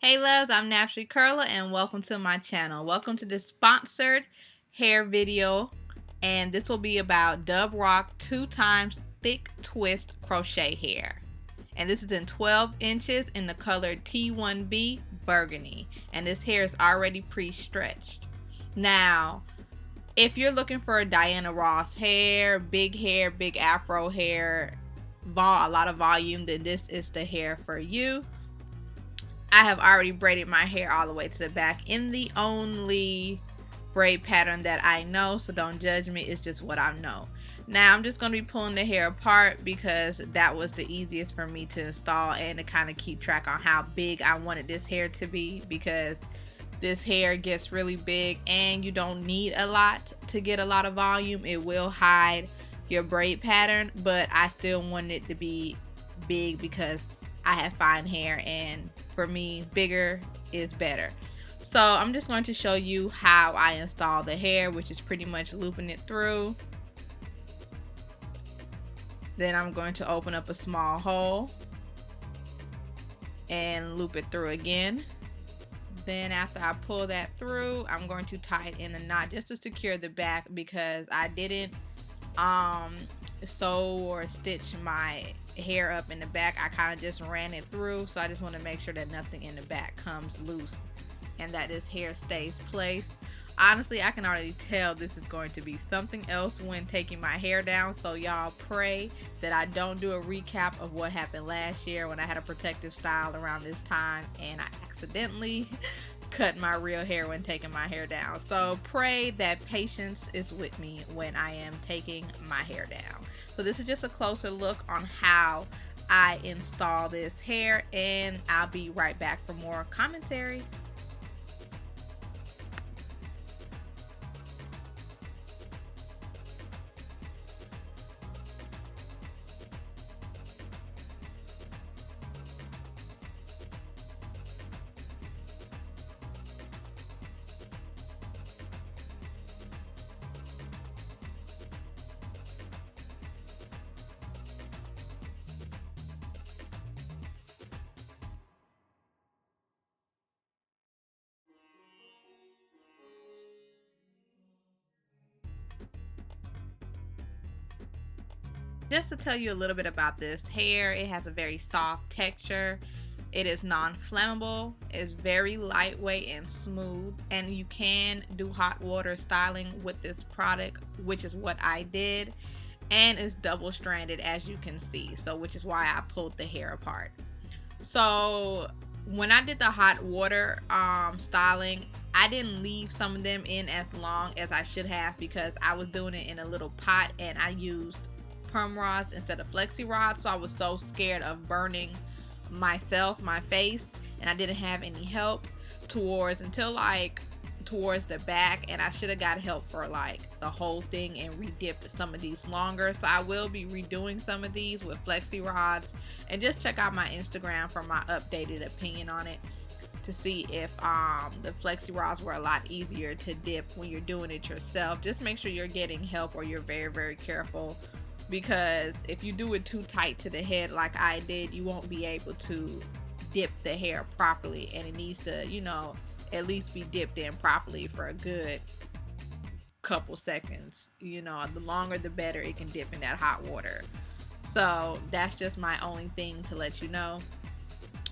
Hey loves, I'm Naturally Curler and welcome to my channel. Welcome to this sponsored hair video, and this will be about Dub Rock 2x thick twist crochet hair. And this is in 12 inches in the color T1B burgundy, and this hair is already pre-stretched. Now, if you're looking for a Diana Ross hair, big afro hair, a lot of volume, then this is the hair for you. I have already braided my hair all the way to the back in the only braid pattern that I know, so don't judge me, it's just what I know. Now I'm just going to be pulling the hair apart because that was the easiest for me to install and to kind of keep track on how big I wanted this hair to be, because this hair gets really big and you don't need a lot to get a lot of volume. It will hide your braid pattern, but I still wanted it to be big because I have fine hair, and for me, bigger is better. So I'm just going to show you how I install the hair, which is pretty much looping it through. Then I'm going to open up a small hole and loop it through again. Then after I pull that through, I'm going to tie it in a knot just to secure the back, because I didn't sew or stitch my hair up in the back. I kind of just ran it through, so I just want to make sure that nothing in the back comes loose and that this hair stays placed. Honestly, I can already tell this is going to be something else when taking my hair down, so y'all pray that I don't do a recap of what happened last year when I had a protective style around this time and I accidentally cut my real hair when taking my hair down. So pray that patience is with me when I am taking my hair down. So this is just a closer look on how I install this hair, and I'll be right back for more commentary. Just to tell you a little bit about this hair, it has a very soft texture. It is non-flammable, it's very lightweight and smooth, and you can do hot water styling with this product, which is what I did, and it's double stranded, as you can see, so which is why I pulled the hair apart. So when I did the hot water styling, I didn't leave some of them in as long as I should have, because I was doing it in a little pot and I used perm rods instead of flexi rods, so I was so scared of burning myself, my face, and I didn't have any help towards the back, and I should have got help for like the whole thing and re-dipped some of these longer. So I will be redoing some of these with flexi rods, and just check out my Instagram for my updated opinion on it to see if the flexi rods were a lot easier to dip when you're doing it yourself. Just make sure you're getting help, or you're very careful, because if you do it too tight to the head like I did, you won't be able to dip the hair properly, and it needs to, you know, at least be dipped in properly for a good couple seconds. You know, the longer the better it can dip in that hot water. So that's just my only thing to let you know.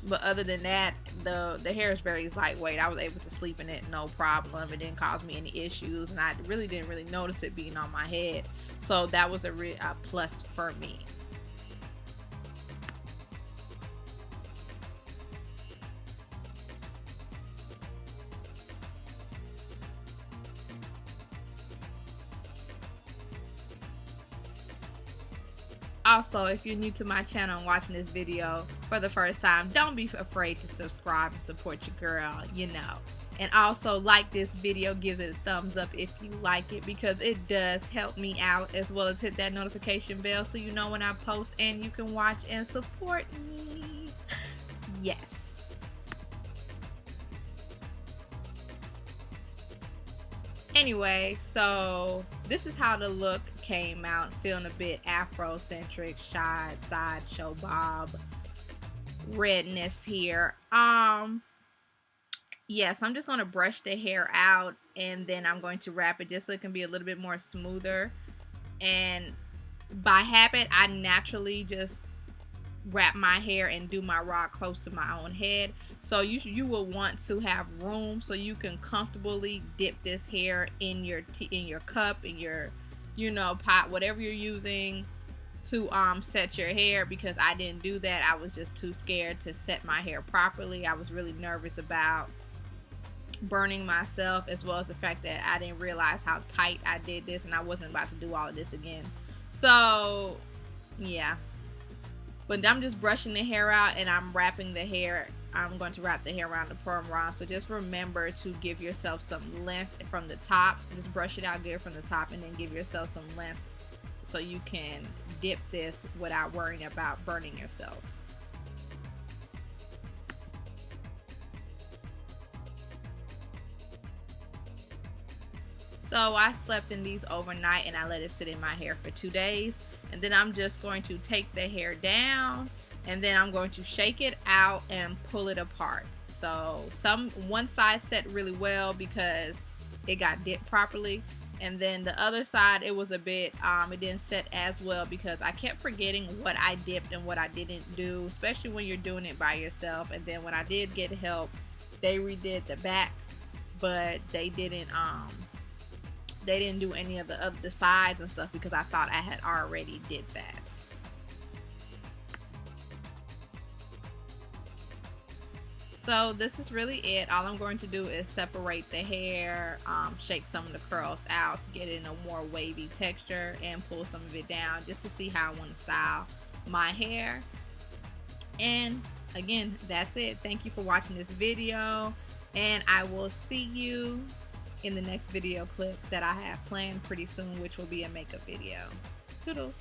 But other than that, the hair is very lightweight. I was able to sleep in it no problem. It didn't cause me any issues, and I really didn't notice it being on my head. So that was a plus for me. Also, if you're new to my channel and watching this video for the first time, don't be afraid to subscribe and support your girl, you know. And also like this video, give it a thumbs up if you like it, because it does help me out, as well as hit that notification bell so you know when I post and you can watch and support me. Yes. Anyway, so this is how the look came out, feeling a bit Afrocentric, sideshow bob redness here. Yes, I'm just going to brush the hair out, and then I'm going to wrap it just so it can be a little bit more smoother. And by habit, I naturally just wrap my hair and do my rod close to my own head. So you will want to have room so you can comfortably dip this hair in your cup, in your pot, whatever you're using to set your hair, because I didn't do that. I was just too scared to set my hair properly. I was really nervous about burning myself, as well as the fact that I didn't realize how tight I did this, and I wasn't about to do all of this again. So yeah, but I'm just brushing the hair out, and I'm wrapping the hair. I'm going to wrap the hair around the perm rod. So just remember to give yourself some length from the top. Just brush it out good from the top, and then give yourself some length so you can dip this without worrying about burning yourself. So I slept in these overnight, and I let it sit in my hair for 2 days. And then I'm just going to take the hair down, and then I'm going to shake it out and pull it apart. So one side set really well because it got dipped properly, and then the other side, it was a bit it didn't set as well because I kept forgetting what I dipped and what I didn't do, especially when you're doing it by yourself. And then when I did get help, they redid the back, but they didn't do any of the sides and stuff because I thought I had already did that. So this is really it. All I'm going to do is separate the hair, shake some of the curls out to get it in a more wavy texture, and pull some of it down just to see how I want to style my hair. And again, that's it. Thank you for watching this video, and I will see you in the next video clip that I have planned pretty soon, which will be a makeup video. Toodles.